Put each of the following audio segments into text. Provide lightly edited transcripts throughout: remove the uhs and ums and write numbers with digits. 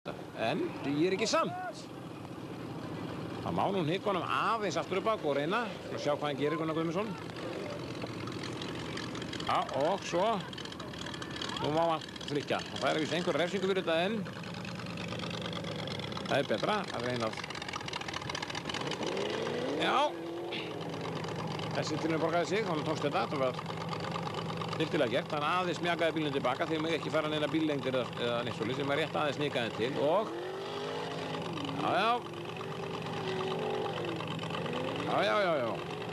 En dugir ekki samt. Það má nú hnika honum aðeins aftur upp bak og reyna. Sjá hvað hann gerir, Gunnar Guðmundsson. Já, og svo. Nú má hann þrykkja. Það fær víst einhver refsingu fyrir þetta en það er betra að reyna að. Já. Þessi tilraun borgaði sig, hann tókst þetta. Það var snyrtilega gert. Hann aðeins mjakaði bílinn tilbaka þegar maður ekki fara neina bíllengdir eða neitt svoleiðis sem er rétt aðeins hnikaði til og Já.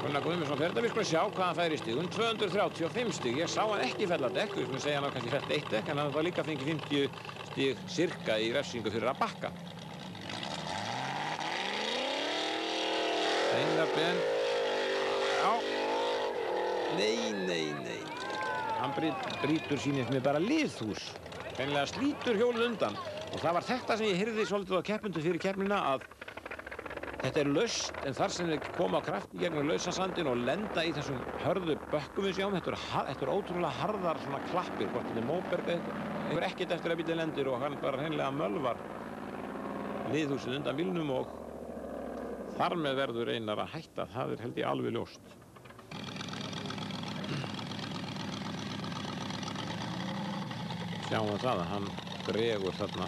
Gunnar Guðmundsson fer þetta, við skulum sjá hvað hann fær í stigum. 235 stig. Ég sá hann ekki fella dekk, við skulum segja hann kannski felt 1 dekk, en hann var líka fengið 50 stig sirka í refsingu fyrir að bakka. Einar Ben. Já. Nei. Hann brýtur sínist með bara liðhús. Hreinlega slítur hjólið undan. Og það var þetta sem ég heyrði svolítið á keppendur fyrir keppnina að þetta er laust, en þar sem þeir koma á kraft í gegnum lausasandinn og lenda í þessum hörðu bökkum við sjáum, þetta er ótrúlega harðar svona klappir, hvort þetta er Móberg eitthvað ekkert eftir að bíllinn lendir og hann bara hreinlega mölvar liðhúsið undan bílnum og þar með verður Einar að hætta, það er held ég alveg ljóst. Sjáum við það að hann dregur þarna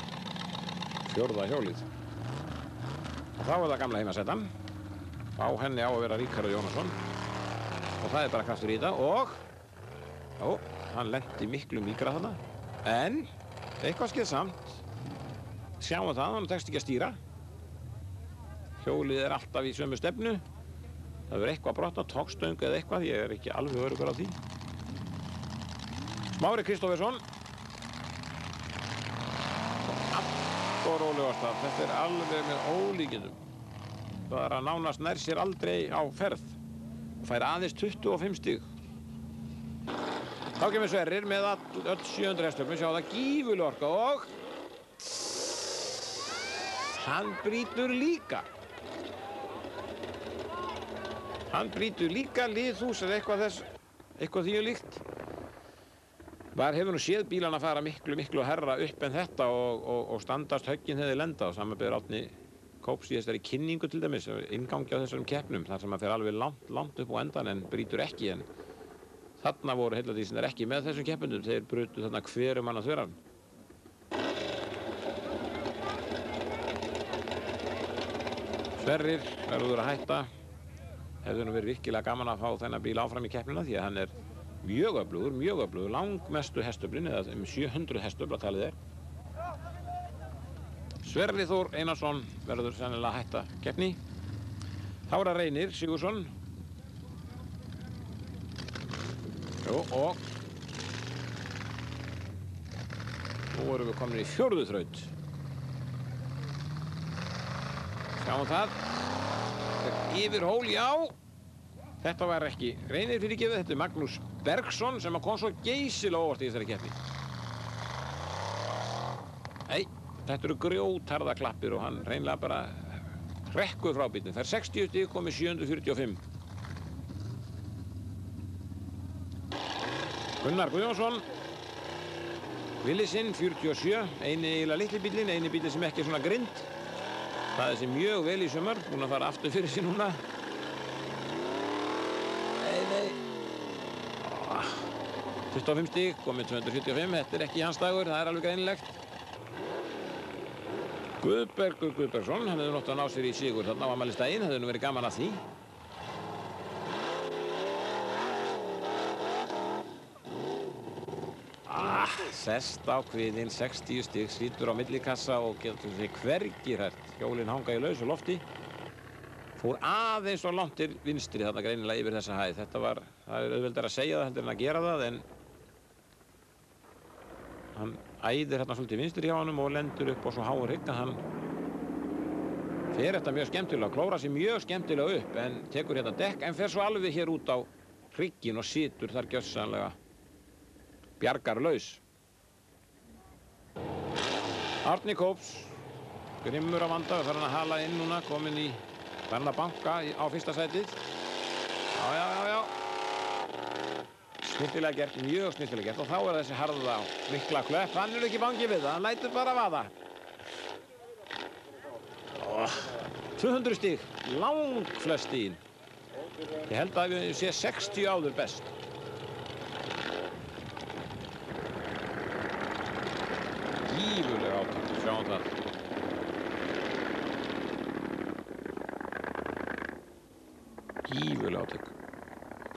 4. hjólið. Og þá er það gamla heimasettan. Á henni á að vera Ríkharður Jónasson. Og það er bara kraftur í þetta og hann lenti miklu mýkra þarna. En eitthvað skeð samt. Sjáum það, hann tekst ekki að stýra. Hjólið er alltaf í sömu stefnu. Það verður eitthvað brotna, togstöng eða eitthvað. Ég er ekki alveg öruggur á því. Smári Kristófersson. Og rólegast að þetta er alveg með ólíkindum. Það er að nánast nær sér aldrei á ferð og fær aðeins 25 stig. Þá kemur Sverrir með öll 700 hestöflum, sjá það gífurleg orka og hann brýtur líka. Hann brýtur líka liðhús eða eitthvað því líkt. Var hefur nú séð bílana fara miklu herra upp en þetta og standast höggin þegar þeir lenda og samanber Árni Kóps í þessari kynningu til dæmis, inngangi á þessum keppnum þar sem hann fer alveg langt upp á endan en brýtur ekki en þarna voru heiladísirnir ekki með þessum keppendum, þeir brutu þarna hverum annað þverjan. Sverrir verður að hætta, hefði nú verið virkilega gaman að fá þennan bíl áfram í keppnina því að hann er mjög öflugur, langmestu hestöflin eða 700 hestöfla talið er. Sverrir Þór Einarsson verður sennilega að hætta keppni. Þá er það Reynir Sigurðsson. Og nú erum við komin í 4. þraut. Sjáum það. Yfir hól, já. Þetta var ekki Reynir fyrirgefið, þetta er Magnús Bergsson sem kom svo geysilega óvart í þessari keppni. Nei, þetta eru grjótharða klappir og hann hreinlega bara hrekkur frá bílnum. Það er 60 stig, komið 745. Gunnar Guðjónsson, Willisinn 47, eini eiginlega litli bílinn, eini bílinn sem ekki er svona grind. Það er þessi mjög vel í sumar, búinn að fara aftur fyrir sig núna. Nei. 25 stig, komið 275, þetta er ekki hans dagur, það er alveg greinilegt. Guðbergur Guðbergsson, hann hefði nátt að ná sér í sigur þarna á afmælisdaginn, það hefði nú verið gaman að því. Sest á kviðinn, 60 stig, situr á millikassa og getur sig hvergi hrært. Hjólinn hanga í lausu lofti. Fór aðeins og langt til vinstri þarna greinilega yfir þessa hæð. Það er auðveldar að segja það heldur en að gera það, en hann æðir hérna svolítið vinstri hjá honum og lendur upp á svo háum hrygg að hann fer þetta mjög skemmtilega, klórar sig mjög skemmtilega upp en tekur hérna dekk en fer svo alveg hér út á hrygginn og situr þar gjörsamlega bjargarlaus. Árni Kóps, grimmur að vanda, þarf hann að hala inn núna, kominn í Verna banka á fyrsta sætið. Já. Snyrtilega gert, mjög snyrtilega gert og þá er þessi harða mikla klöpp. Hann er ekki bangið við það, hann lætur bara vaða. 200 stig, langflest stigin. Ég held að við sé 60 áður best. Gífurlega átök, sjáum það. Gífurlega átök.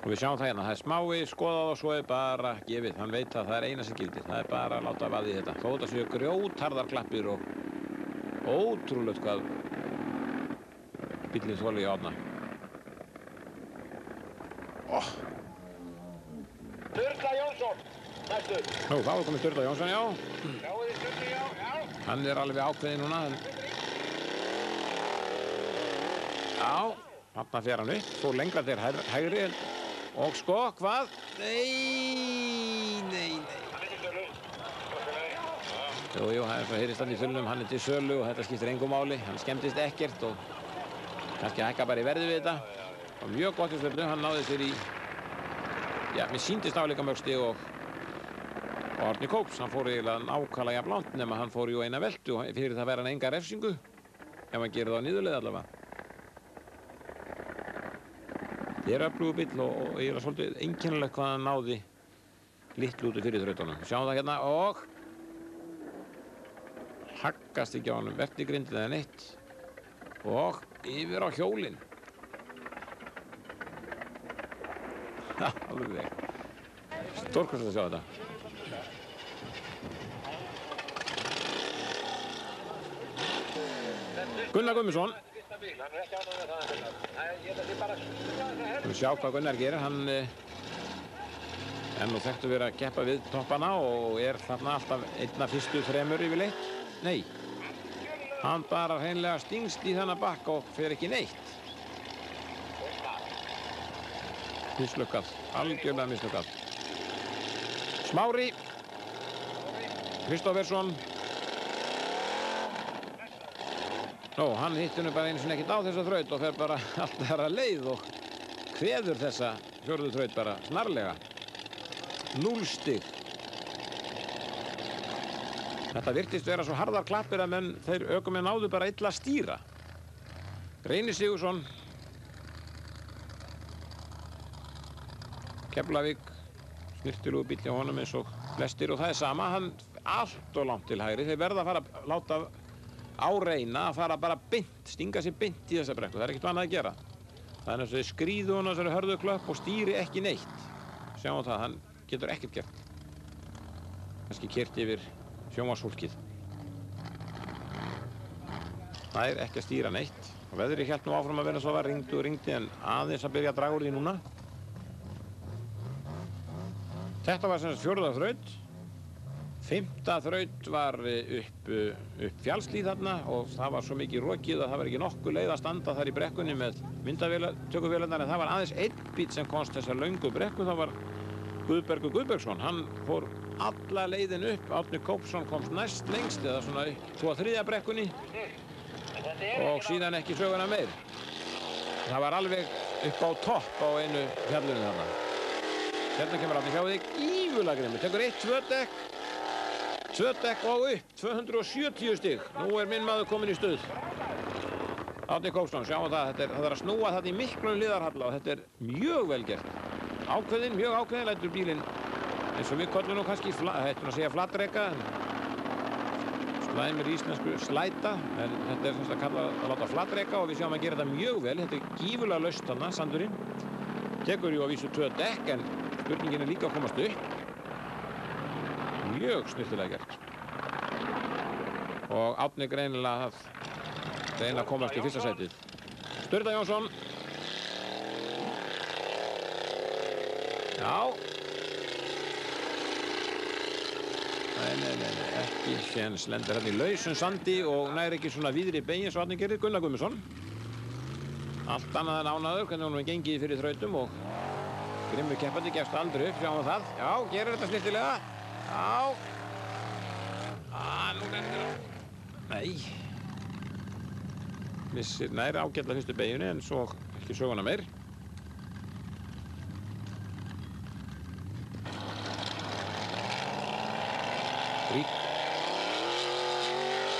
Og við sjáum það hérna, það smái, skoðað og svo bara gefið. Hann veit að það eina sem gildir. Það bara að láta vaðið þetta. Þó þetta séu grjótharðar klappir og ótrúlegt hvað bíllinn þolir í átna. Sturla Jónsson, næstu. Nú, þá komið Sturla Jónsson, já. Sjáu þið Sturli, já. Hann alveg ákveðinn núna. Já, þarna fer hann upp. Fór lengra til hægri. Og sko, hvað? Nei. Hann til sölu. Jú, það heyrist hann í þullum. Hann til sölu og þetta skiptir engu máli. Hann skemmtist ekkert og kannski hækka bara í verði við þetta. Og mjög gott í svefnu, hann náði sér í, já, mér sýndist áleika mörg stig og Árni Kóps, hann fór eiginlega nákvæmlega jafn langt nema hann fór jú eina veltu og fyrir það verði hann enga refsingu ef hann gerir það á niðurleið allavega. Það öflugur bíll og eiginlega svolítið einkennilegt hvað hann náði litlu út fyrir þrautunum. Sjáum það hérna og haggast ekki á honum vertigrindin eða neitt og yfir á hjólinn. Alveg stórkostlegt að sjá þetta. Gunnar Guðmundsson. Við sjá hvað Gunnar gerir. Hann nú þekktu verið að keppa við toppana og þarna alltaf einna fyrstu þremur yfirleitt. Nei, hann bara hreinlega stingst í þennan bakk og fer ekki neitt. Mislukkað, algjörlega mislukkað. Smári Kristófersson. Nú, hann hittir nú bara einu sinni ekkert á þessa þraut og fer bara allt þessa leið og kveður þessa fjórðu þraut bara snarlega. 0 stig. Þetta virtist vera svo harðar klappir að þeir ökumenn náðu bara illa að stýra. Reynir Sigurðsson. Keflavík, snirtilugu bíll hjá honum eins og flestir og það sama, hann allt og langt til hægri. Þeir verða að fara að láta á reyna að fara bara beint, stinga sér beint í þessa brekku. Það ekkert annað að gera. Þannig að þau skríðu hún á þessari hörðu klöpp og stýri ekki neitt. Sjáum það, hann getur ekkert gert. Kannski keyrt yfir sjónvarpsfólkið. Það ekki að stýra neitt. Og veðrið hélt nú áfram að vera svo var ringdi og ringdi en aðeins að byrja að draga úr því núna. Þetta var sem sagt fjórða þraut. 5. þraut var upp fjallslíð þarna og það var svo mikið rokið að það var ekki nokkuð leið að standa þar í brekkunni með myndatökuvélarnar en það var aðeins einn bíll sem komst þessa löngu brekku. Það var Guðbergur Guðbergsson. Hann fór alla leiðin upp. Árni Kópsson komst næst lengst eða svona 2/3 brekkunni og síðan ekki söguna meir. Það var alveg upp á topp á einu fjallinu þarna. Hérna kemur Árni hjá þig, gífurlega grimmur. Tekur 2 dekk og upp, 270 stig. Nú minn maður komin í stuð. Árni Kópsson, sjáum það, það að snúa þetta í miklum hliðarhalla og þetta mjög vel gert. Ákveðinn, mjög ákveðinn, lætur bílinn eins og við köllum nú kannski, hættum að segja flatreka, slæmir íslensku slæta, en þetta sem sagt að kalla að láta flatreka og við sjáum að gera þetta mjög vel. Þetta gífurlega laust þarna, sandurinn. Tekur jú að vísu 2 dekk en spurningin líka að komast upp. Mjög snyrtilega gert. Og Árni greinilega að komast í fyrsta sætið. Sturla Jónsson. Já. Nei, ekki séns. Lendir hérna í lausum sandi og nær ekki svona víðri beygju eins og Árni gerir. Gunnar Guðmundsson. Allt annað en ánægður, hvernig honum gengið fyrir þrautum og grimmur keppandi gefst aldrei upp, sjáum við það. Já, gerir þetta snyrtilega. Já. Nú lendir hann. Nei. Missir nær ágætla fyrstu beyjunni en svo ekki söguna meir.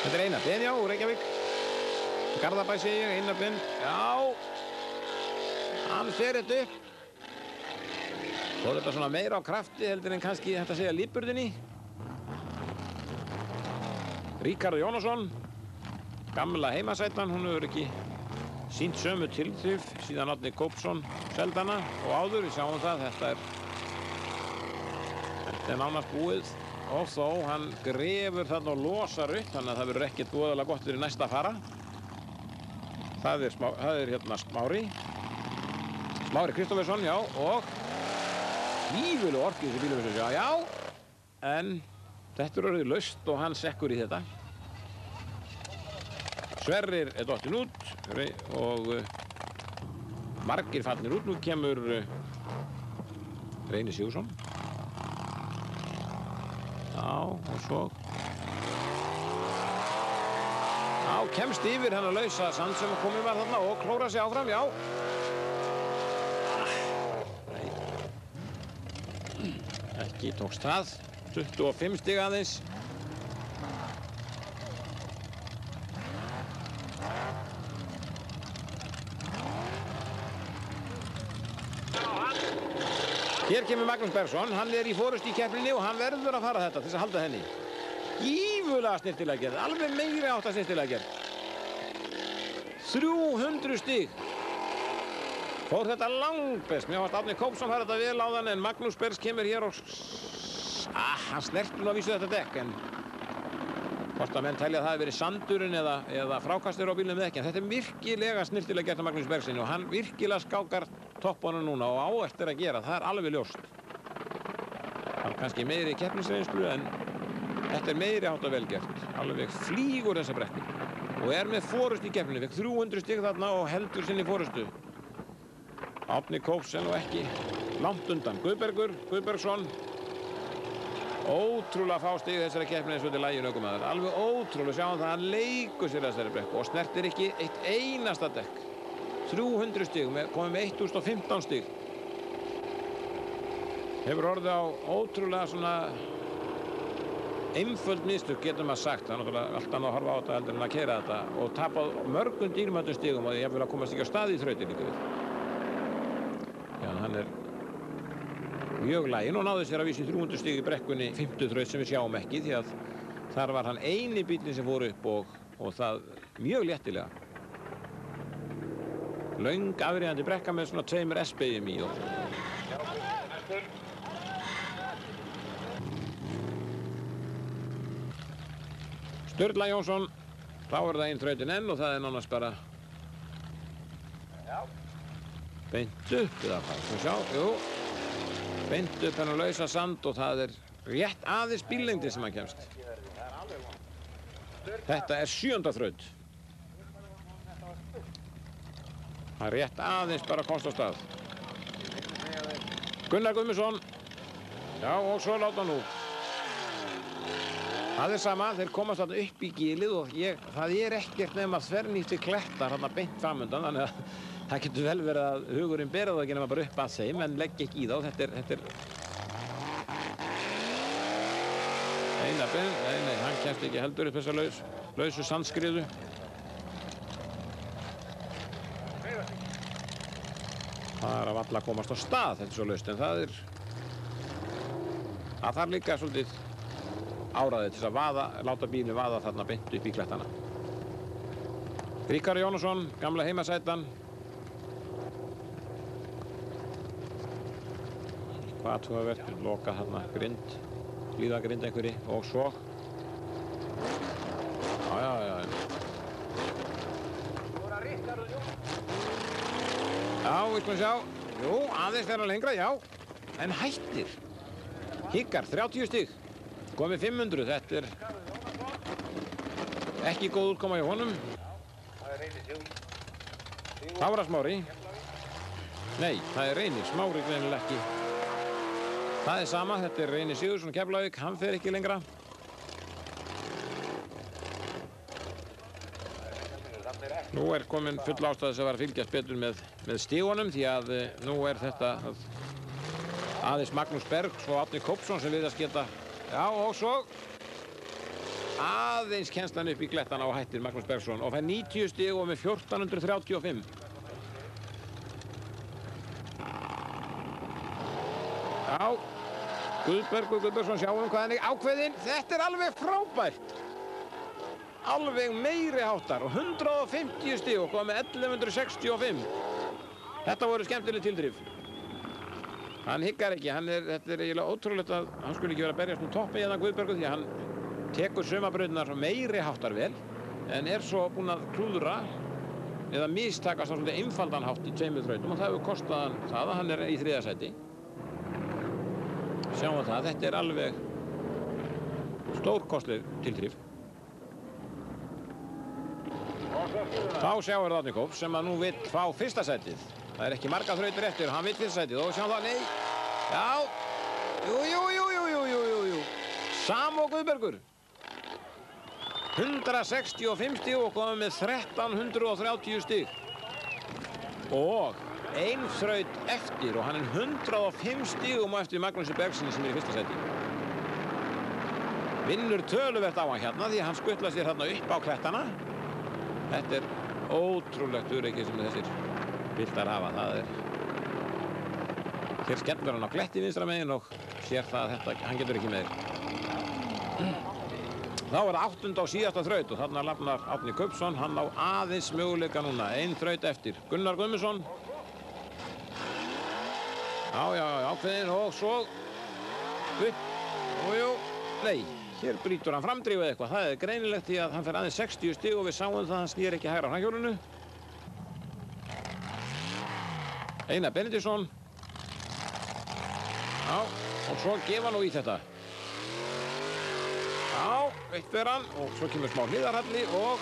Þetta Einar Ben, já, úr Reykjavík. Garðabæ segi ég, Einar Ben. Já. Hann fer þetta upp. Svo er þetta svona meira á krafti heldur en kannski þetta segja lífburðinni. Ríkharður Jónasson. Gamla heimasætan, hún hefur ekki sýnt sömu tilþrif síðan Árni Kópsson seldi hana og áður, við sjáum það, þetta er nánast búið og þó hann grefur þarna og losar upp, þannig að það verður ekkert voðalega gott fyrir næsta að fara. Það er hérna Smári Kristófersson, já, og gífurleg orku í þessu bílum, já, en þetta er orðið laust og hann sekkur í þetta. Sverrir er dottinn út og margir fallnir út. Nú kemur Reynir Sigurðsson. Já, og svo já, kemst yfir hennar lausa sand sem komið var þarna og klóra sig áfram, já. Ekki tókst það. 25 stig aðeins. Hér kemur Magnús Bergsson, hann er í forystu í keppninni og hann verður að fara þetta til þess að halda henni. Gífurlega snyrtilega gerð, alveg meiri átta snyrtilega gerð. 300 stig. Fór þetta langbest, mér fannst Árni Kópsson fara þetta vel áðan en Magnús Bergs kemur hér og hann snertur nú að vísu þetta dekk en hvort að menn telja að það hefði verið sandurinn eða frákastur á bílnum eða ekki en þetta er virkilega snyrtilega gert af Magnús Bergsinni og hann virkilega skákar toppunum núna og á eftir að gera, það er alveg ljóst. Það er kannski meiri keppnisreynslu en þetta er meiri átt að vel gert. Alveg flýgur þessa brekku og er með forystu í keppninni, fekk 300 stig þarna og heldur sinni forystu. Árni Kópsson og ekki langt undan. Guðbergsson. Ótrúlega fá stig þessari keppni eins og til lagin ökumaður. Alveg ótrúlega, sjáum það, hann leikur sér þessari brekku og snertir ekki eitt einasta dekk. 300 stig, komið með 1015 stig. Hefur orðið á ótrúlega svona einföld mistök, getur maður sagt. Það er náttúrulega alltaf að horfa á þetta heldur en að keyra þetta og tapað mörgum dýrmætum stigum og ég vil að komast ekki á stað í þrautinni. Já, hann er mjög laginn og náði sér að vísa 300 stig í brekkunni 50 þraut sem við sjáum ekki því að þar var hann eini bílinn sem fór upp og það mjög léttilega. Löng afríðandi brekka með svona 2 S-beyjum í og Sturla Jónsson, þá er það einn þrautin enn og það er nánast bara beint upp eða hvað, svo sjá, jú, beint upp hennar lausa sand og það er rétt aðeins bíllengdi sem hann kemst. Þetta er 7. þraut. Það er rétt aðeins bara að komast á stað. Gunnar Guðmundsson, já og svo láta nú. Það er sama, þeir komast þarna upp í gilið og það er ekkert nema þvernýtti klettar þarna beint framundan þannig að það getur vel verið að hugurinn bera það ekki nema bara upp að þeim en legg ekki í þá. Þetta er Einar Ben, nei, hann kemst ekki heldur upp þessa lausu sandskriðu. Það er að valla að komast á stað, þetta er svo laust en það þarf líka svolítið áræðið til að láta bílinn vaða þarna beint upp í klettana. Ríkharður Jónasson, gamla heimasætan. Hvað þú hefur verið lokað þarna grind, hlíðagrind einhverji og svo. Já. Já, við skulum sjá. Jú, aðeins þeirra lengra, já. En hættir. Hikkar, 30 stig. Komið 500, þetta er ekki góð útkoma í honum. Það var að Smári. Nei, það er Reynir, Smári greinilega ekki. Það er sama, þetta er Reynir Sigurðsson Keflavík, hann fer ekki lengra. Nú er komin full ástæða þess að vera að fylgjast betur með stígunum því að nú er þetta aðeins Magnús Bergs og Árni Kópsson sem virðast geta. Já og svo aðeins kemst hann upp í glettana og hættir Magnús Bergsson og fær 90 stig og með 1435. Já, Guðbergur Guðbergsson, sjáum hvað hann er ákveðinn. Þetta er alveg frábært. Alveg meiri háttar og 150 stig og kom með 1165. Þetta voru skemmtileg tildrif. Hann higgar ekki, þetta er eiginlega ótrúlegt að hann skulle ekki vera að berjast toppinn hérna Guðbergur því að hann tekur sumabrautirnar meiri háttar vel en er svo búinn að klúðra eða mistakast á svolítið einfaldan hátt í tveimur þrautum og það hefur kostað hann það að hann er í 3. sæti. Sjáum við það, þetta er alveg stórkostleg tildrif. Þá sjáum við Árni Kóps sem að nú vill fá 1. sætið. Það er ekki marga þrautir eftir, hann vill 1. sætið og sjáum það, nei, já, jú, Sam og Guðbergur. 165 stig og komið með 1330 stig. Og ein þraut eftir og hann er 105 stigum eftir Magnúsi Bergssoni sem er í 1. sæti. Vinnur töluvert á hann hérna því að hann skuttlar sér hérna upp á klettana. Þetta er ótrúlegt öryggið sem þessir piltar hafa. Það er hér skellur hann á kletti vinstra megin og sér það að hann getur ekki með. Þá er það 8. og síðasta þraut og þarna lafnar Árni Kaupsson. Hann á aðeins möguleika núna. Ein þraut eftir. Gunnar Guðmundsson. Já, ákveðinn og svo upp. Jú, nei, hér brýtur hann framdrifið eitthvað. Það er greinilegt því að hann fer aðeins 60 stig og við sáum það að hann snýr ekki hægra framhjólinu. Einar Benediktsson. Já, og svo gefa nú í þetta. Já, eitt fer hann og svo kemur smá hliðarhalli og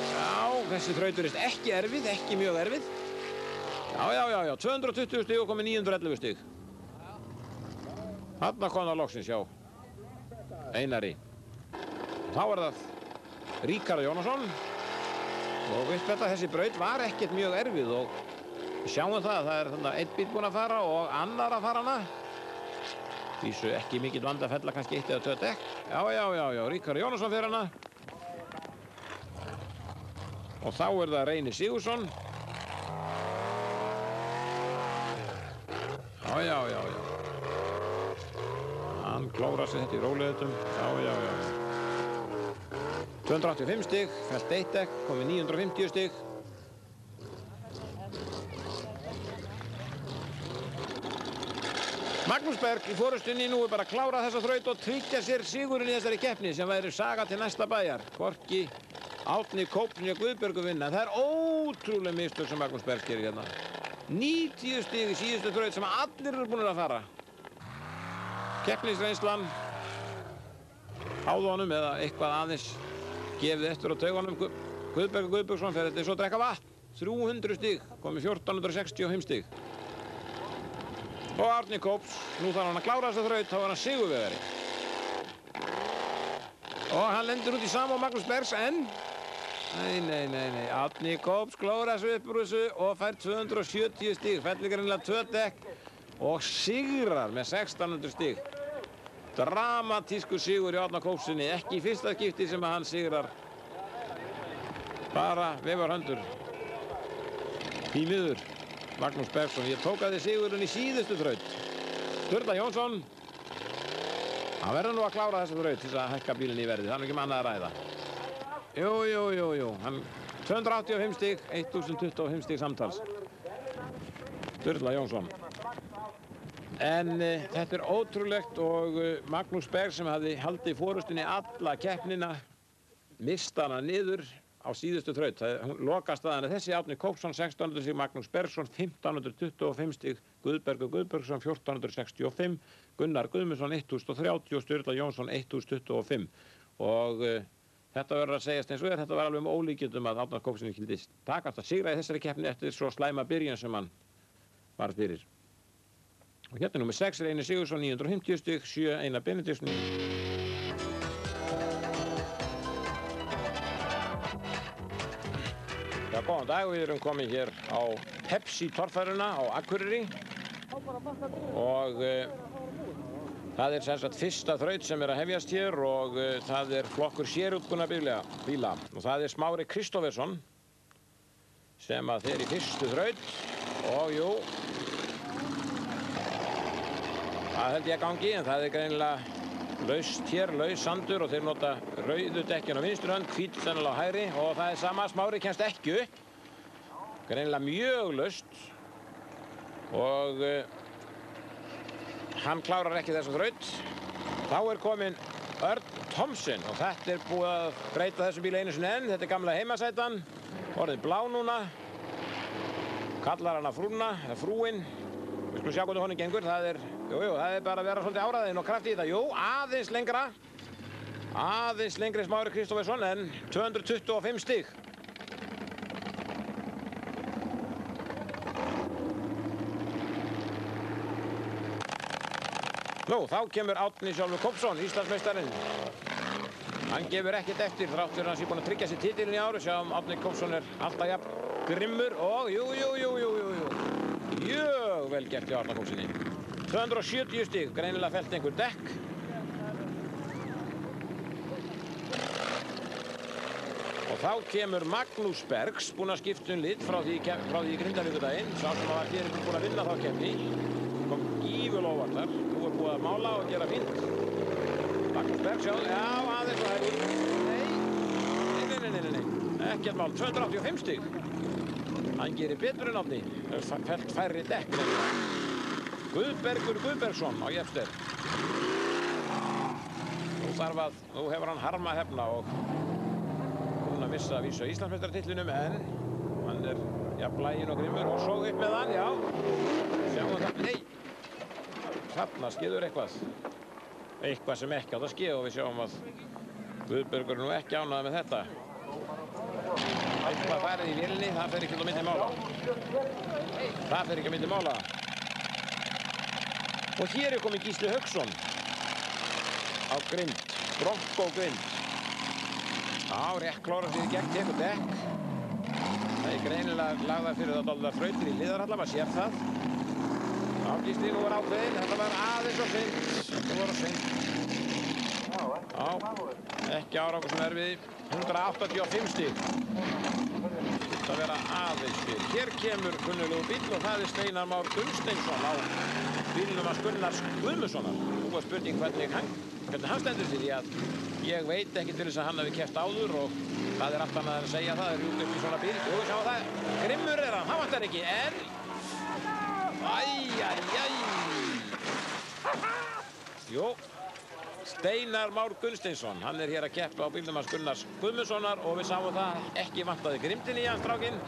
já, þessi þraut virðist ekki erfið, ekki mjög erfið. Já, 220 stig og komið 911 stig. Þarna kom það loksins, já. Einari. Þá er það Ríkharður Jónasson. Og veist þetta, þessi braut var ekkert mjög erfið og við sjáum það er þarna einn bíll búinn að fara og annar að fara hana. Vísu ekki mikill vandi að fella kannski 1 eða 2 dekk. Já, Ríkharður Jónasson fyrir hana. Og þá er það Reynir Sigurðsson. Já. Hann klórar sig þetta í róleðutum. Já. 285 stig, fellt 1 dekk, komið 950 stig. Magnús Berg í forystunni nú er bara að klára þessa þraut og tryggja sér sigurinn í þessari keppni sem væri saga til næsta bæjar. Hvorki Árni Kóps né Guðbergur vinna. Það er ótrúlega mistök sem Magnús Berg gerir hérna. 90 stig í síðustu þraut sem allir eru búin að fara. Keppnisreynslan áðu honum eða eitthvað aðeins gefið eftir á taugunum. Guðbergur Guðbergsson fer þetta svo að drekka vatn. 300 stig, komið 1465 stig. Og Árni Kóps, nú þarf hann að klára þessa þraut, þá er hann sigurvegari. Og hann lendir út í sama og Magnús Bergs en nei. Árni Kóps klórar sig upp úr þessu og fær 270 stig. Fellir greinilega 2 dekk og sigrar með 1600 stig. Dramatískur sigur í Árna Kópssyni. Ekki í fyrsta skipti sem að hann sigrar. Bara vefur höndur. Því miður. Magnús Bergsson. Ég tók að þið sigurinn í síðustu þraut. Sturla Jónsson. Hann verður nú að klára þessa þraut til að hækka bílinn í verði. Það er ekki annað að ræða. Jú. Hann 285 stig, 1025 stig samtals. Sturla Jónsson. En þetta er ótrúlegt og Magnús Berg sem hafði haldið forystunni alla keppnina mista hana niður á síðustu þraut. Lokastaðan er þessi: Árni Kópsson 1600 stig, Magnús Bergsson 1525 stig, Guðbergur Guðbergsson 1465, Gunnar Guðmundsson 1030 og Sturla Jónsson 1025. Og þetta verður að segjast eins og þetta var alveg ólíkindum að Árni Kópsson skyldi takast að sigra í þessari keppni eftir svo slæma byrjun sem hann var fyrir. Og hérna númer 6 Reynir Sigurðsson 950 stig, 7 Einar Benediktsson. Já, góðan dag, við erum komin hér á Pepsi torfæruna á Akureyri og Það sem sagt fyrsta þraut sem að hefjast hér og það flokkur sérútbúinna bíla og það Smári Kristófersson sem að fer í fyrstu þraut og jú, það held ég að gangi en það greinilega laust hér, laus sandur og þeir nota rauðu dekkin á vinstri hönd, hvít sennilega á hægri og það sama, Smári kemst ekki upp, greinilega mjög laust og hann klárar ekki þessa þraut. Þá kominn Örn Thomsen og þetta búið að breyta þessum bíl einu sinni enn. Þetta gamla heimasætan, orðið blá núna. Kallar hana frúna, eða frúin. Við skulum sjá hvernig honum gengur. Það bara að vera svolítið áræðinn og kraft í þetta. Jú, aðeins lengra. Aðeins lengri Smári Kristófersson en 225 stig. Nú, þá kemur Árni sjálfur Kópsson, Íslandsmeistarinn. Hann gefur ekkert eftir þrátt fyrir hann sé búinn að tryggja sér titilinn í ár. Sjáum, Árni Kópsson alltaf jafn grimmur og jú. Mjög vel gert hjá Árna Kópssoni. 270 stig, greinilega fellt einhver dekk. Og þá kemur Magnús Bergs, búinn að skipta lit frá því í Grindavíkudaginn. Sá sem var hér búinn að vinna þá keppni. Kom gífurlega óvart þar. Nú búið að mála og gera fínt. Magnús Bergs, já, aðeins og hægur. Nei. Ekkert mál, 285 stig. Hann gerir betur en Árni. Fellt færri dekk. Guðbergur Guðbergsson á Jefster. Nú hefur hann harma hefna og búinn að missa að vísa Íslandsmeistaratitlunum en hann jafnlaginn og grimmur og svo upp með hann, já. Sjáum það, nei. Þarna skeður eitthvað sem ekki átt að ske og við sjáum að Guðbergur nú ekki ánægður með þetta. Eitthvað farið í vélinni, það fer ekki á milli mála. Það fer ekki á milli mála. Og hér kominn Gísli Hauksson á grind, Bronco grind. Já, rétt klárar sig í gegn, tekur dekk. Það greinilega lagðar fyrir það dálítið þrautir í hliðarhalla, maður sér það. Já, Gísli nú ákveðinn, þetta var aðeins og seint. Þetta var seint. Já, ekki árangur sem við 185 stig. Þetta vera aðeins fyrir. Hér kemur kunnulegur bíll og það Steinar Már Gunnsteinsson á bílnum hans Gunnars Guðmundssonar. Nú var spurning hvernig hann stendur sig því að ég veit ekki til þess að hann hafi keppt áður og það allt annað en að segja það. Það rjúkt upp í svona bíl. Jú, sjá það. Grimmur hann vantar ekki, en Jú, Steinar Már Gunnsteinsson, hann hér að keppa á bílnum hans Gunnars Guðmundssonar og við sáum það ekki vantaði grimdin í hans strákinn.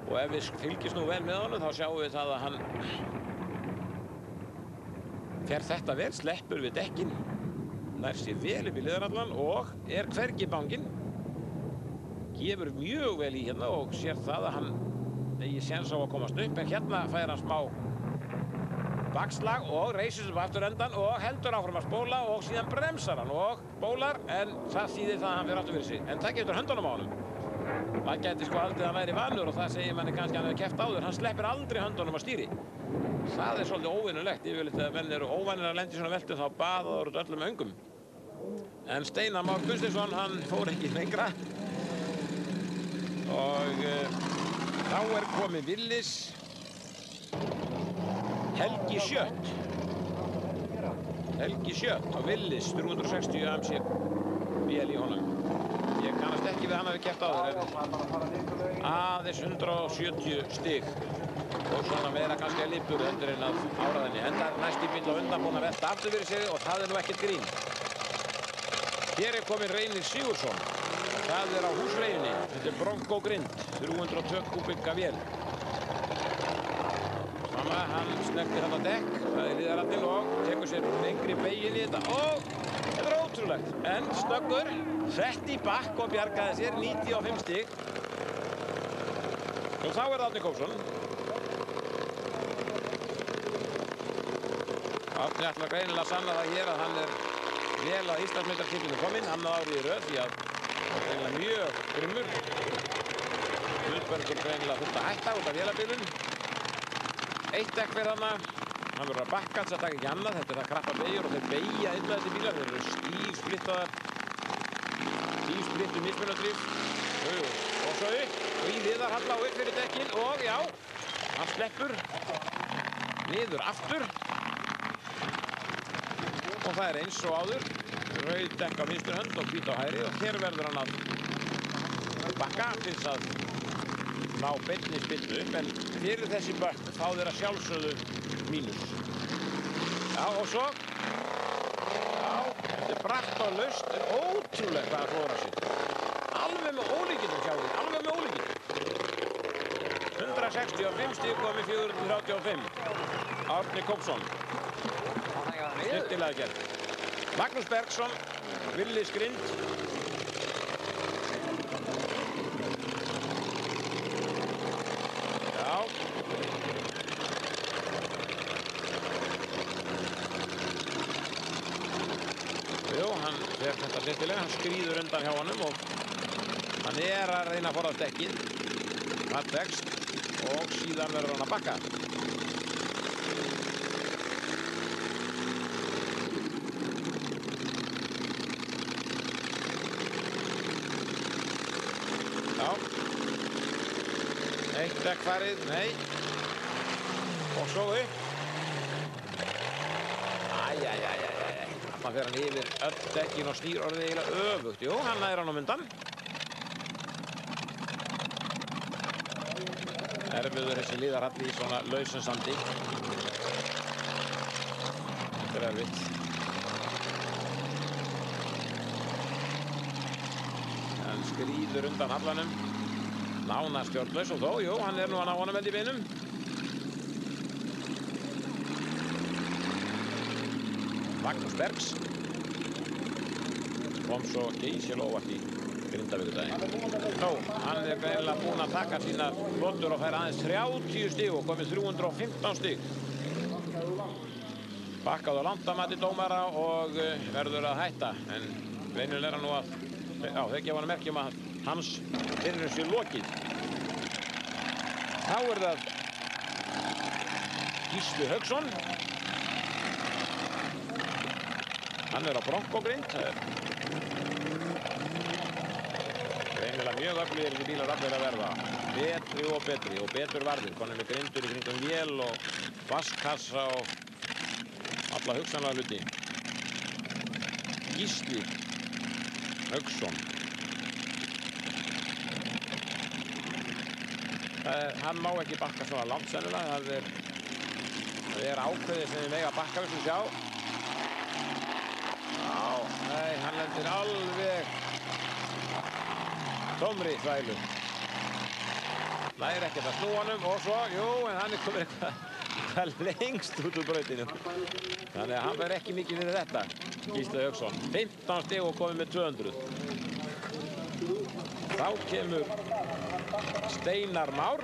Og ef við fylgjumst nú vel með honum þá sjáum við það að hann fer þetta vel, sleppur við dekkin, nær sér vel upp í liðarallan og hvergi banginn. Gefur mjög vel í hérna og sér það að hann eigi séns á að komast upp, en hérna fær hann smá bakslag og reisir sig aftur endan og heldur áfram að spóla og síðan bremsar hann og bólar, en það þýðir það að hann fer aftur fyrir sig. En það getur höndunum á honum. Það gæti sko haldið að hann væri vanur og það segir manni kannski að hann hefur keppt áður. Hann sleppir aldrei höndunum á stýri. Það svolítið óvinnulegt. Yfirleitt þegar menn eru óvanir að lenda í svona veltu þá baða það öllum öngum. En Steinar Már Gunnsteinsson, hann fór ekki lengra. Og þá komið Willis Helgi Schött og Willis 360 AMC vél í honum. Ég kannast ekki við hann hafi keppt áður, en aðeins 170 stig og svona meira kannski að lipur undir en að áraðinni. Enda næsti bíll á undan búinn að velta aftur fyrir sig og það nú ekkert grín. Hér kominn Reynir Sigurðsson. Það á húsveginni. Þetta Bronco grind, 302 kubika vél. Sama, hann snertir þarna dekk, það liðarallinn og tekur sér lengri beyginn í þetta og þetta ótrúlegt. En snöggur, sett í bakk og bjargaði sér 95 stig. Og þá það Árni Kópsson. Árni ætlar greinilega að sanna það hér að hann vel að Íslandsmeistaratitlinu kominn, annað árið í röð, því að það greinilega mjög grimmur. Guðbergur greinilega þurft að hætta út af vélabilun. Eitt dekk fyrir hana hann verður að bakka þess að taka ekki annað. Þetta er það krappa beigjur og þeir beigja illa þessi bílar. Þeir eru stífsplittu mismunadrif. Og svo upp og í hliðarhalla og upp fyrir dekkin og já, hann sleppur niður aftur. Og það er eins og áður. Rauð dekk á vinstri hönd og hvít á hægri og hér verður hann að bakka til þess að ná beinni spillu upp, en fyrir þessi bökk þá þeir að sjálfsögðu mínus. Já, og svo já, þetta er bratt og laust, en ótrúlega hvað það klórar sig. Alveg með ólíkindum, sjá því, alveg með ólíkindum. 165 stig komið 435. Árni Kópsson. Styrtilega gert. Magnús Bergsson, Willi Skrind. Já. Jú, hann fer þetta styrtilega, hann skríður undan hjá honum og hann er að reyna að forðast dekkið. Það tekst og síðan verður hann að bakka. Já. Eitt dekk farið, nei. Og svo upp. Það fer hann yfir öll dekkin og snýr orðið eiginlega öfugt. Jú, hann nær hann á mundan. Erfiður þessi liðarhalli í svona lausum sandi. Þetta er erfitt. Hann skríður undan hallanum. Nánast stjórnlaus og þó, jú, hann er nú að ná honum held í beinum. Magnús Bergs. Kom svo geysilega óvart í Grindavíkurdaginn. Nú, hann er greinilega búinn að taka sínar lotur og fær aðeins 30 stig og komið 315 stig. Bakkað á langt að mati dómara og verður að hætta. En greinilega er hann nú að, já, þeir gefa hann merkjum að hans byrjun sé lokið. Þá er það Gísli Hauksson. Hann er á bronkogrind. Greinilega mjög öflugir þessi bílar allir að verða. Betri og betri og betur varðir. Konum með grindur í kringum vél og vasskassa og alla hugsanlega hluti. Gísli Hauksson. Hann má ekki bakka svona langt sennilega. Það er ákveðið sem við mega bakka við sem sjá. Já, nei, hann lendir alveg tómri þvælu. Nær ekkert að snúa honum og svo, jú, en hann er komin eitthvað lengst út úr brautinu. Þannig að hann verður ekki mikið fyrir þetta, Gísli Hauksson. 15 stig og komið með 200. Þá kemur Steinar Már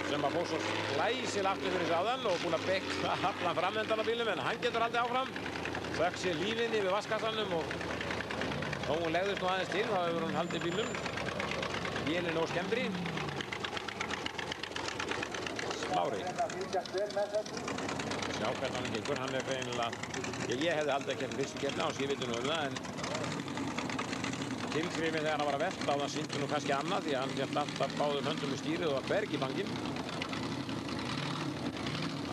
sem að fór svo glæsilega aftur fyrir sáðan og búinn að bekla allan framöndan á bílum, en hann getur haldið áfram. Þökk sér lífinni við vasskassanum og þó hún legðist nú aðeins til, þá hefur hún haldið bílum. Vélin og skemmri. Smári. Sjá hvernig hann gengur, hann er greinilega, ég hefði aldrei ekki eftir fyrstu keppni á hans, ég veit nú um það, en tilkrifin þegar hann var að velta á það sýndi nú kannski annað því að hann hélt alltaf báðum höndum í stýrið og var berg í bangin.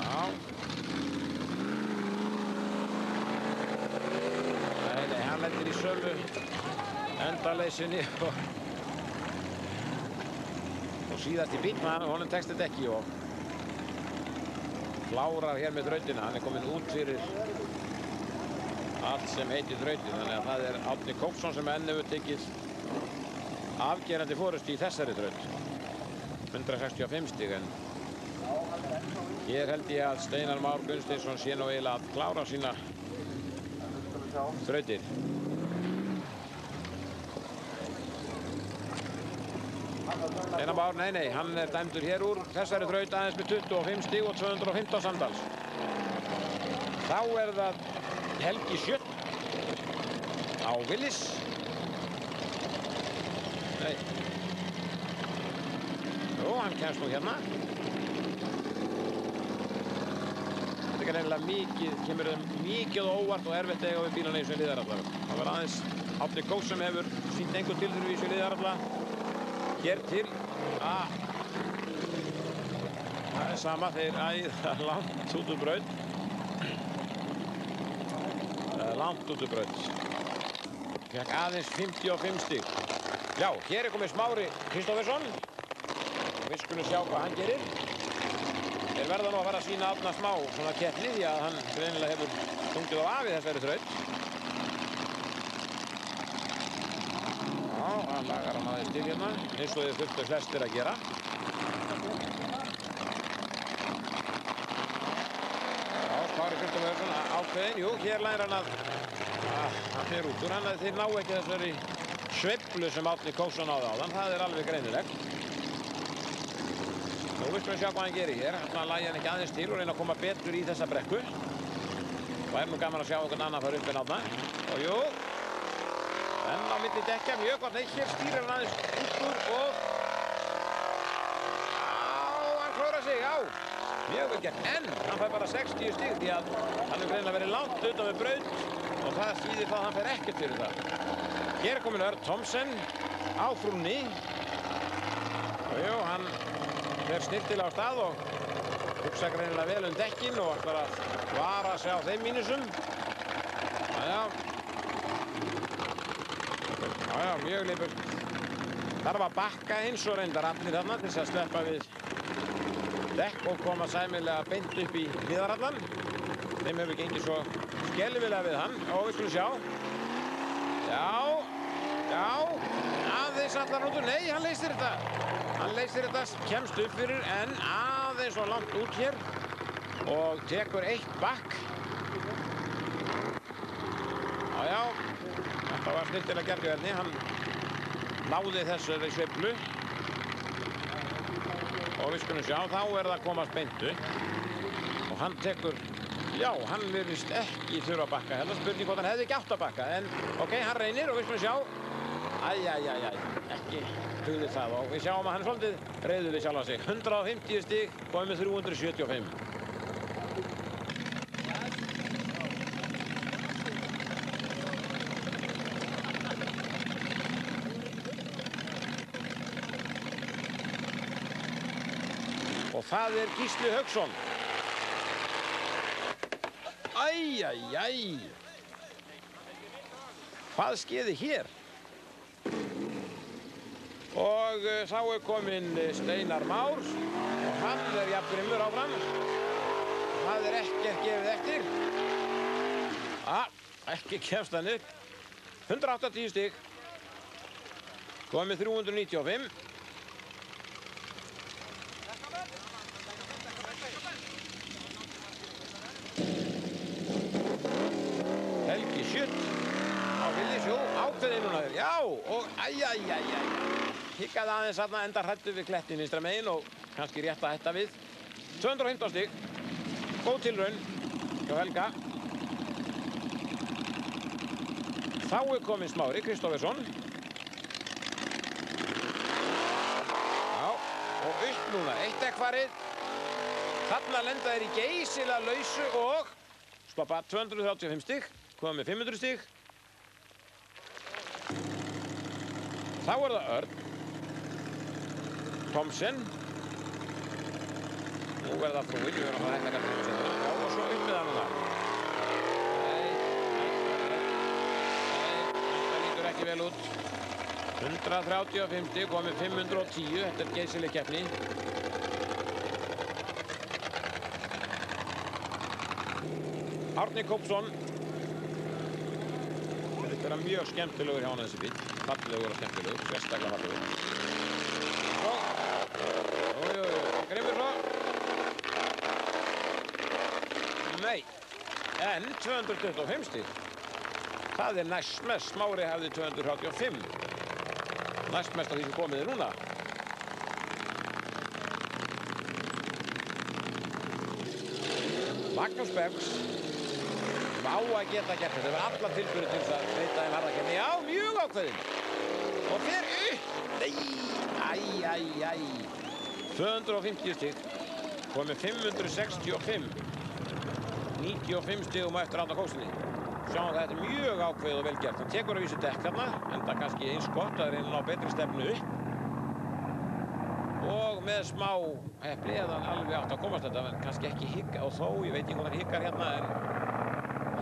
Já. Nei, hann lendir í sömu endaleysinni og síðast í bíl, honum tekst þetta ekki og klárar hér með þrautina. Hann er komin út fyrir allt sem heitir þrautin, þannig að það er Árni Kópsson sem enn hefur tekið afgerandi forystu í þessari þraut. 165 stig, en hér held ég að Steinar Már Gunnsteinsson sé nú eiginlega að klára sína þrautir. Steinar Már, nei, hann er dæmdur hér úr þessari þraut aðeins með 25 stig og 215 samtals. Þá er það Helgi Sjött á Willis. Nei. Jú, hann kemst nú hérna. Þetta er greinilega mikið, kemur þeim mikið og óvart og erfitt eiga við bílana í þessu liðaralla. Það var aðeins Árni Kóks sem hefur sýnt einhver tilþrif í þessu liðaralla. Hér til að það er sama, þeir æða langt út úr braut. Langt út úr braut. Fekk aðeins 55 stig. Já, hér er komið Smári Kristófersson. Við skulum sjá hvað hann gerir. Þeir verða nú að fara að sýna Árna smá svona keppni því að hann greinilega hefur stungið á af í þessari þraut. Já, hann lagar hann aðeins til hérna, eins og þið þurftu flestir að gera. Já, Smári Kristófersson ákveðinn. Jú, hér lærir hann að hann fer út úr hann að þeir ná ekki þessari sveiflu sem Árni Kóksson áði áðan. Það er alveg greinilegt. Nú við skulum sjá hvað hann gerir hér. Hann lagi hann ekki aðeins til og reyna að koma betur í þessa brekku. Og er nú gaman að sjá einhvern annan fara upp en Árna. Og jú, en á milli dekkja mjög gott. Nei, hér stýrir hann aðeins út úr og hann klórar sig, já. Mjög vel gert, en hann fær bara 60 stig því að hann hefur greinilega verið langt utan við braut og það þýðir það að hann fer ekkert fyrir það. Hér er komin Örn Thomsen á frúnni. Og jú, hann fer snirtilega á stað og hugsa greinilega vel um dekkin og ætlar að vara sig á þeim mínusum. Já, mjög lipur. Þarf að bakka eins og reyndar allir þarna til þess að sleppa við dekk og koma sæmilega beint upp í hliðarallan. Þeim hefur gengið svo skelfilega við hann og við skulum sjá. Já, aðeins allar út úr. Nei, hann leysir þetta. Hann leysir þetta, kemst upp fyrir en aðeins og langt út hér og tekur eitt bakk. Já, þetta var snyrtilega gert í verðni. Hann náði þessari sveiflu. Og við skulum sjá, þá er það að komast beintu. Og hann tekur, já, hann virðist ekki þurfa að bakka. Þetta spurning hvort hann hefði ekki átt að bakka. En ok, hann reynir og við skulum sjá. Ekki hugðið það. Og við sjáum að hann er svolítið reiður við sjálfa sig. 150 stig, komið með 375. Og það er Gísli Hauksson. Hvað skeiði hér? Og þá er kominn Steinar Már og hann er jafngrimmur áfram. Það er ekkert gefið eftir. Ekki kemst hann upp. 180 stig. Komið 395. Helgi Schutt á Villisjó, ákveðið núna þér. Já, og hikkaði aðeins þarna, enda hræddu við klettin vinstra megin og kannski rétt að hætta við. 215 stig. Góð tilraun hjá Helga. Þá er kominn Smári Kristófersson. Já, og upp núna, eitt dekkfarið. Þarna lenda þeir í geysilega lausu og stoppa 235 stig. Komið með 500 stig. Þá er það Örn Thomsen. Nú er það frúinn, við verðum að hætta kannski með sendina. Já, og svo upp með hann þar. Nei, þetta lítur ekki vel út. 135 stig, komið 510. Þetta er geysileg keppni. Árni Kópsson. Þetta er mjög skemmtilegur hjá hann þessi bíl. Fallegur og skemmtilegur, sérstaklega fallegur. Grimmur svo. Nei, en 225 stig. Það er næstmest. Smári hafði 235. Næstmest af því sem komið er núna. Magnús Bergs. Á að geta gert þetta. Það var alla tilbúinu til þess að breyta þeim harðakenni. Já, mjög ákveðinn. Og fer upp. Nei, 250 stig. Komið 565. 95 stigum eftir Árna Kóksinni. Sjáum að þetta er mjög ákveðið og vel gert. Hann tekur að vísu dekk hérna, en það kannski eins gott að reyna á betri stefnu upp. Og með smá heppni eða hann alveg átt að komast þetta, en kannski ekki higga. Og þó, ég veit ekki hvað hann higgar hérna, en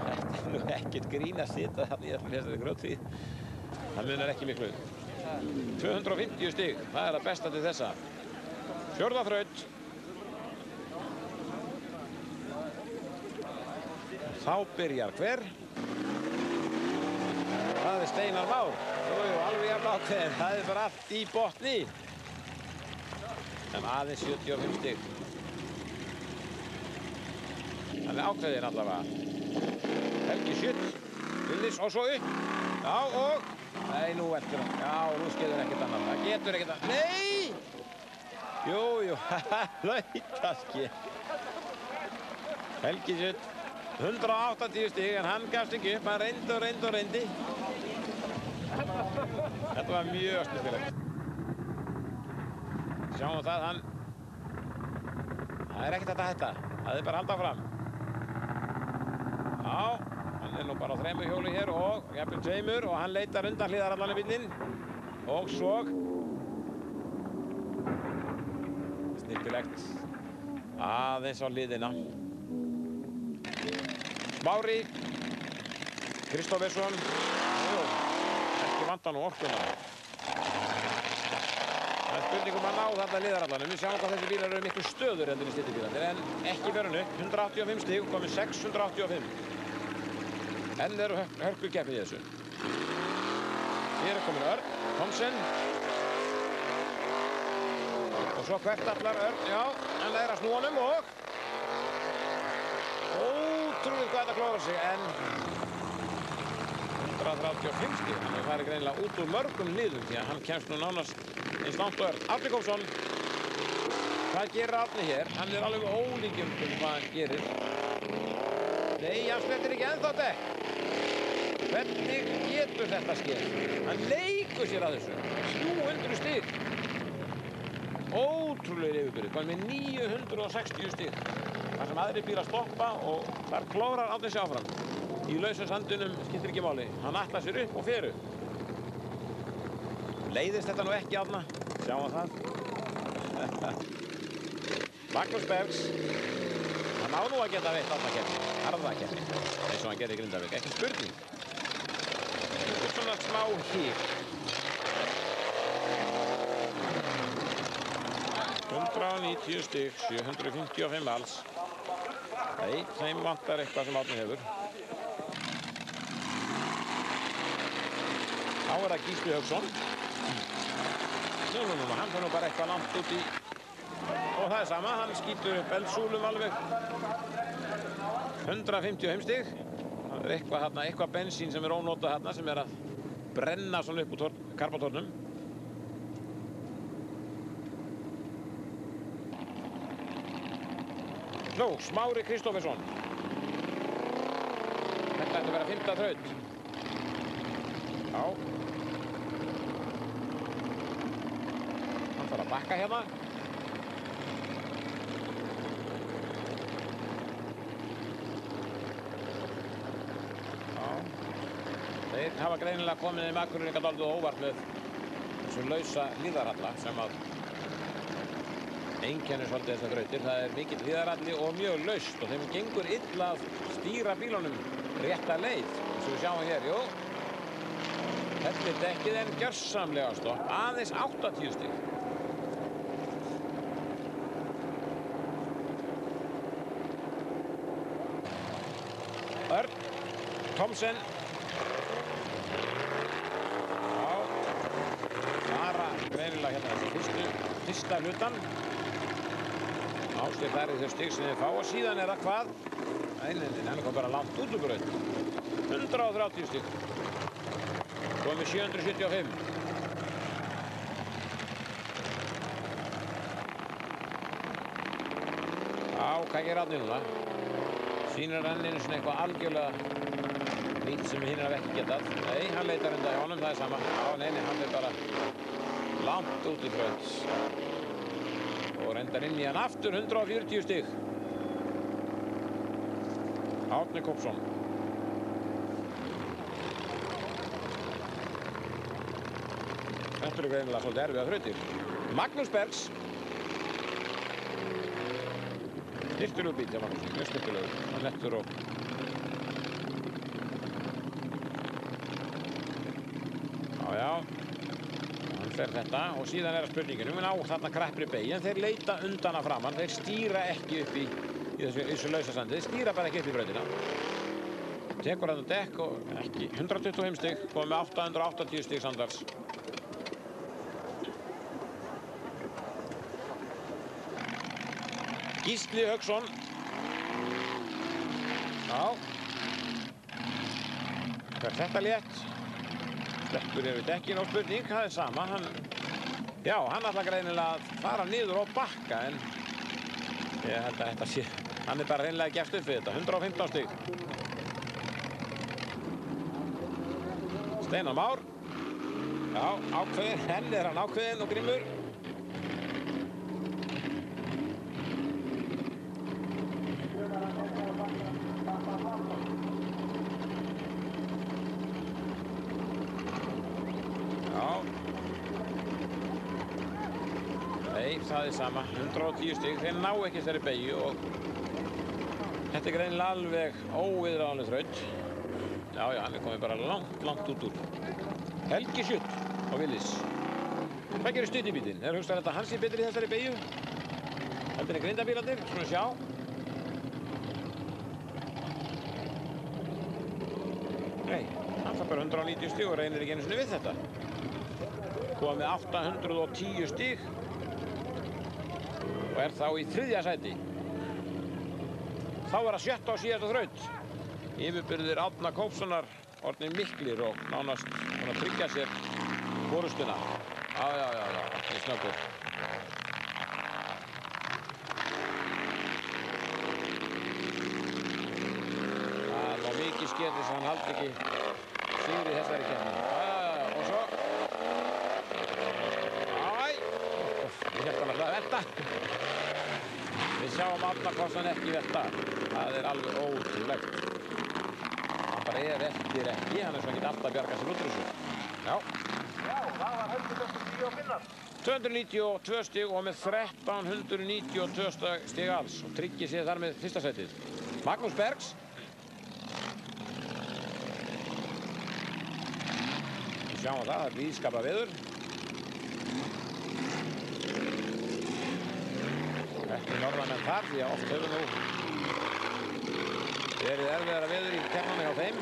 þetta er nú ekkert grín að sitja þarna í þessari grjóttíð. Það munar ekki miklu. 250 stig, það er það besta til þessa. Fjórða þraut. Þá byrjar hver? Það er Steinar Már. Jú, alveg jafn ákveðin. Það er bara allt í botni. En aðeins 75 stig. Það er ákveðin allavega. Helgi Schutt. Willis og svo upp. Já, og... Nei, nú veldur hann. Já, nú skeður ekkert annað. Það getur ekkert annað. Nei! Jú, hlaut að ske. Helgi Schutt. 180 stig, en hann gafst ekki upp. Hann reyndi og reyndi og reyndi. Þetta var mjög snurðilegt. Sjáum það, hann... Það er ekkert að hætta. Það er bara að halda fram. Já, hann er nú bara á 3 hjóli hér og jafnvel 2 og hann leitar undan hlíðarallan í bílinn. Og svo... Snyrtilegt. Aðeins á hliðina. Mári, Kristófersson, ekki vanta nú orkuna. Það er spurningum að ná þarna liðarallanum. Við sjáum hvað þessi bílar eru miklu stöður enn í styttibílarnir, en ekki verið upp. 185 stig, komið 685. Enn eru hörkukeppið í þessu. Hér er komin Örn, Thomsen. Og svo Hvertallar Örn, já, hann lærir að snúa honum og... Ótrúið hvað þetta klórar sig, en 135 stig. Hann er farið greinilega út úr mörgum liðum því að hann kemst nú nánast eins langt og Örn. Árni Kóksson. Hvað gerir Árni hér? Hann er alveg ólíkjum hvað hann gerir. Nei, hann slettir ekki ennþá dekk. Hvernig getur þetta skeið? Hann leikur sér að þessu. 300 stig. Ótrúlega yfirbyrði. Hvað með 960 stig. Þar sem aðrir bílar stoppa og þar klórar Árni sig áfram. Í lausum sandunum skiptir ekki máli. Hann ætlar sér upp og fer upp. Leiðist þetta nú ekki, Árna? Sjáum það. Magnús Bergs. Hann á nú að geta veitt Árna-keppni. Harðakeppni. Eins og hann gerði í Grindavík. Ekki spurning. Þetta er svona smá hík. 190 stig, 755 alls. Nei, þeim vantar eitthvað sem Árni hefur. Þá er það Gísli Hauksson. Nú, hann fyrir nú bara eitthvað langt út í... Og það er sama, hann skýtur upp eldsúlum alveg. 155 stig. Það er eitthvað þarna, eitthvað bensín sem er ónotað þarna, sem er að brenna svona upp úr karbatornum. Nú, Smári Kristófersson. Þetta ætti að vera 5. þraut. Já. Hann þarf að bakka hérna. Já. Þeir hafa greinilega komið í Akureyringa dálítið óvart með þessu lausa hlíðaralla sem að einkennir svolítið þessar þrautir. Það er mikill hlíðaralli og mjög laust og þeim gengur illa að stýra bílunum rétta leið. Eins og við sjáum hér, jú. Hellir dekkið en gjörsamlega stopp. Aðeins 80 stig. Örn, Thomsen. Já. Bara greinilega hérna þessu fyrsta hlutan. Ásleif færið þau stig sem þið fá og síðan er það hvað? Nei, hann kom bara langt út úr braut. 130 stig. Komið 775. Já, hvað gerir Árni núna? Sýnir hann einu svona eitthvað algjörlega nýtt sem hinn hafa ekki getað. Nei, hann leitar undan hjá honum, það er sama. Já, nei, hann er bara langt út í braut. Og reyndar inn í hann aftur 140 stig. Árni Kópsson. Þetta eru greinilega svolítið erfiðar þrautir. Magnús Bergs. Styrktulegur bíll hjá Magnús, mjög styrktulegur. Hann lettur og... Já. Hann fer þetta og síðan er að spurningin. Við ná þarna krappri beygju en þeir leita undan að framann. Þeir stýra ekki upp í þessu lausasandi. Þeir stýra bara ekki upp í brautina. Tekur hann dekk og ekki. 125 stig, komið með 880 stig samtals. Gísli Hauksson. Já. Hver þetta létt. Sleppur yfir dekkin og spurning, það er sama. Já, hann ætlar greinilega að fara niður og bakka en ég held að þetta sé, hann er bara reynilega gefst upp við þetta. 115 stig. Steinar Már. Já, ákveðinn, henni er hann ákveðinn og grimmur. Það er sama, 110 stig, þeir ná ekki þessari beygju og þetta er greinilega alveg óviðráðanleg þraut. Já, hann er komið bara langt út úr. Helgi Sjutt og Willis. Hvað gerir stuttibítinn? Er hugst að þetta hans sé betri í þessari beygju? Heldur er grindabílarnir, svona sjá. Nei, hann þarf bara 190 stig og reynir ekki einu sinni við þetta. Komið með 810 stig. Og er þá í 3. sæti. Þá var það 7. og síðasta þraut. Yfirbyrðir Árna Kópssonar orðnir miklir og nánast að tryggja sér forustuna. Já, það er snöggur. Það var mikið sketið sem hann haldi ekki sigri þessari keppni. Og svo. Ég held hann að velta. Við sjáum Árna Kópsson ekki velta. Það er alveg ótrúlegt. Hann bara er eftir ekki. Hann er svo ekki alltaf að bjarga sér út úr þessu. Já, það var 192 og minnar. 292 stig og með 1392 stig alls. Og tryggir sér þar með fyrsta sætið. Magnús Bergs. Við sjáum það er blíðskapað veður. Ekki norðanmenn þar, því að oft hefur nú verið erfiðara veður í keppnunum hjá þeim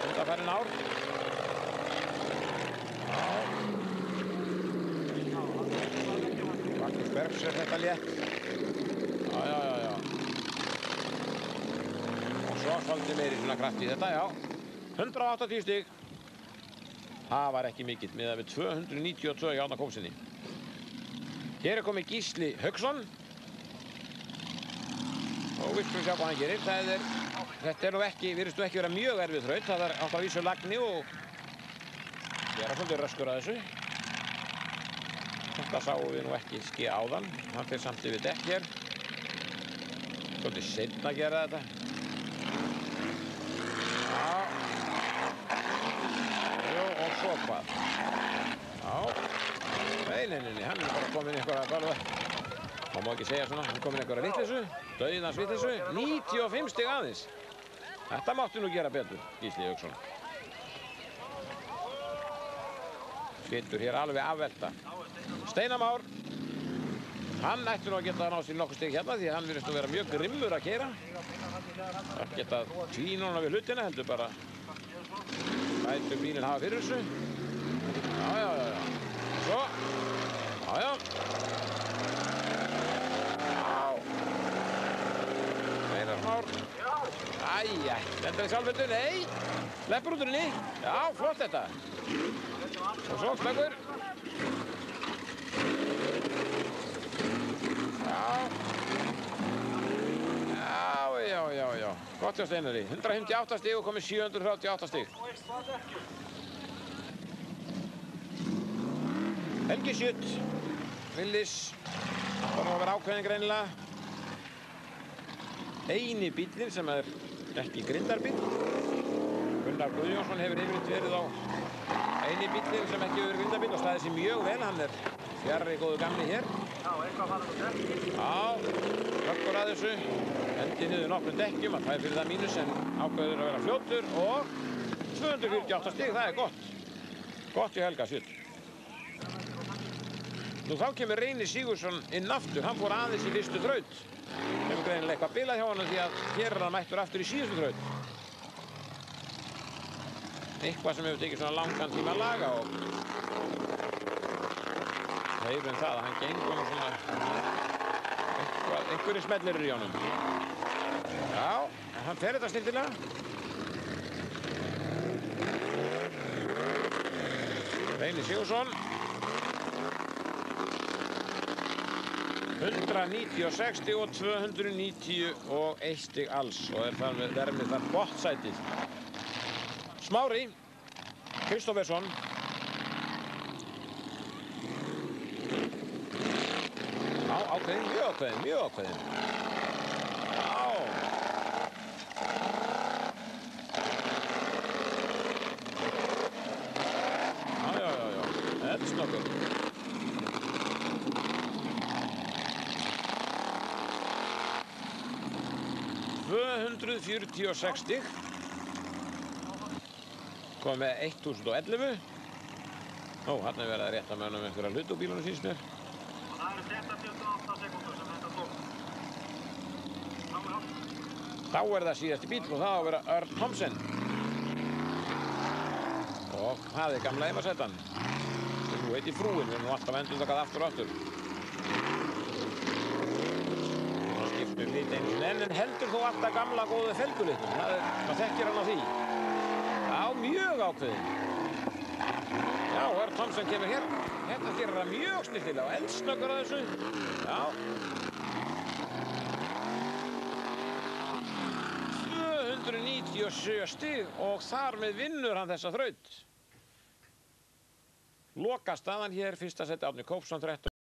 undanfarin ár. Magnús Bergs er þetta létt. Já. Og svo svolítið meiri svona kraft í þetta, já. 180 stig. Það var ekki mikill, miðað við 292 hjá Árna Kópssyni. Hér er komið Gísli Hauksson. Og við skulum sjá hvað hann gerir. Þetta er nú ekki, virðist nú ekki vera mjög erfið þraut. Það er átt á vísu lagni og vera svolítið röskur að þessu. Þetta sáum við nú ekki ske áðan. Hann fer samt yfir dekk hér. Svolítið seinn að gera þetta. Já. Jú, og svo hvað. Já. Nei, hann er bara komin einhverja balva. Það má ekki segja svona, hann komin einhverja vitleysu, dauðans vitleysu, 95 stig aðeins. Þetta máttu nú gera betur, Gísli Hauksson. Flytur hér alveg afvelta. Steinar Már. Hann ætti nú að geta ná sér nokkuð stig hérna því hann virðist nú vera mjög grimmur að keyra. Það geta tvína hana við hlutina, heldur bara lætur bílinn hafa fyrir þessu. Já. Svo. Já. Steinar Már. Æja, þetta er sjálföldu, nei. Leppur út úr henni. Já, flott þetta. Og svo snöggur. Já. Gott hjá Steinari. 158 stig og komið 738 stig. Helgi Sjutt. Willis. Það var að vera ákveðin greinilega. Eini bíllinn sem er ekki grindarbíll. Gunnar Guðjónsson hefur yfirleitt verið á eini bíllinn sem ekki hefur verið grindarbíll og staðið sér mjög vel. Hann er fjarri góðu gamli hér. Já, eitthvað farið á dekk. Já, höggur að þessu. Hendi niður nokkrum dekkjum, hann fær fyrir það mínus en ákveður að vera fljótur og 248 stig, það er gott. Gott í Helga Sjöld. Nú þá kemur Reynir Sigurðsson inn aftur, hann fór aðeins í fyrstu þraut. Hefur greinilega eitthvað bilað hjá hann því að hér er hann mættur aftur í síðustu þraut. Eitthvað sem hefur tekið svona langan tíma að laga og heyrum það að hann gengur svona einhverju smellir eru í honum. Já, hann fer þetta snildilega. Reynir Sigurðsson 196 stig og 291 stig alls og er þar vermið þar gott sætið. Smári Kristófersson já, ákveðin, mjög ákveðin, mjög ákveðin. Já, eldsnöggur. ...246 stig. Komið með 1011. Ó, hann er verið að rétta með hann um einhverja hlut á bílunum síns mér. Það eru 28 sekúndur sem þetta tók. Þá er það síðasti bíl og það á að vera Örn Thomsen. Og það er gamla heimasætan. Nú heiti frúin, við erum nú alltaf endurtakað aftur og aftur. Skiptum lit einu sinni en heldur þó alltaf gamla góðu felgulitnum. Það þekkir hann á því. Já, mjög ákveðin. Já, Örn Thomsen kemur hér. Hérna gerir það mjög snillilega og eldsnöggur að þessu. Já. 297 stig og þar með vinnur hann þessa þraut. Lokastaðan hér, fyrsta seti Árni Kópsson 13.